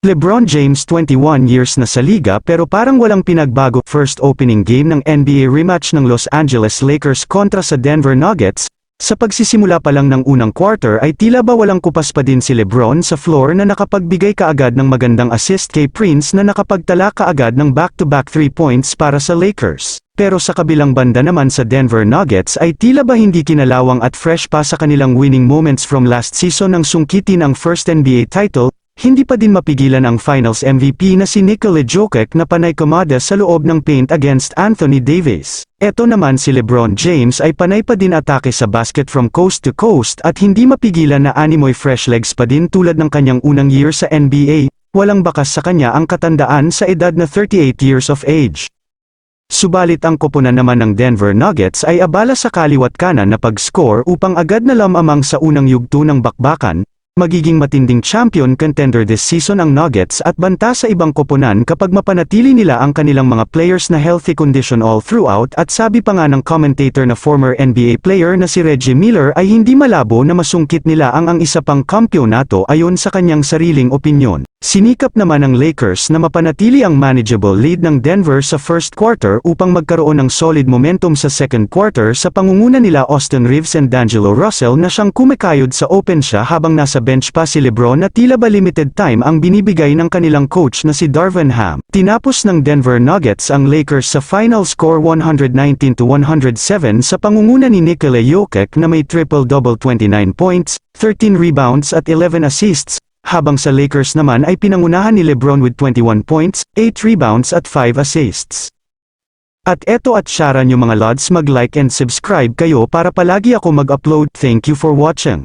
LeBron James 21 years na sa liga pero parang walang pinagbago. First opening game ng NBA rematch ng Los Angeles Lakers kontra sa Denver Nuggets. Sa pagsisimula pa lang ng unang quarter ay tila ba walang kupas pa din si LeBron sa floor na nakapagbigay kaagad ng magandang assist kay Prince na nakapagtala kaagad ng back-to-back 3 points para sa Lakers. Pero sa kabilang banda naman sa Denver Nuggets ay tila ba hindi kinalawang at fresh pa sa kanilang winning moments from last season nang sungkitin ang first NBA title. Hindi pa din mapigilan ang Finals MVP na si Nikola Jokic na panay kumada sa loob ng paint against Anthony Davis. Eto naman si LeBron James ay panay pa din atake sa basket from coast to coast at hindi mapigilan na animoy fresh legs pa din tulad ng kanyang unang year sa NBA, walang bakas sa kanya ang katandaan sa edad na 38 years of age. Subalit ang koponan naman ng Denver Nuggets ay abala sa kaliwat kanan na pag-score upang agad na lamamang sa unang yugto ng bakbakan. Magiging matinding champion contender this season ang Nuggets at banta sa ibang koponan kapag mapanatili nila ang kanilang mga players na healthy condition all throughout at sabi pa nga ng commentator na former NBA player na si Reggie Miller ay hindi malabo na masungkit nila ang isa pang kampyonato ayon sa kanyang sariling opinyon. Sinikap naman ng Lakers na mapanatili ang manageable lead ng Denver sa first quarter upang magkaroon ng solid momentum sa second quarter sa pangunguna nila Austin Reeves and D'Angelo Russell na siyang kumikayod sa open siya habang nasa bench pa si LeBron na tila ba limited time ang binibigay ng kanilang coach na si Darvin Ham. Tinapos ng Denver Nuggets ang Lakers sa final score 119-107 sa pangunguna ni Nikola Jokic na may triple-double 29 points, 13 rebounds at 11 assists, habang sa Lakers naman ay pinangunahan ni LeBron with 21 points, 8 rebounds at 5 assists. At eto at syara nyo mga lods, mag-like and subscribe kayo para palagi ako mag-upload. Thank you for watching.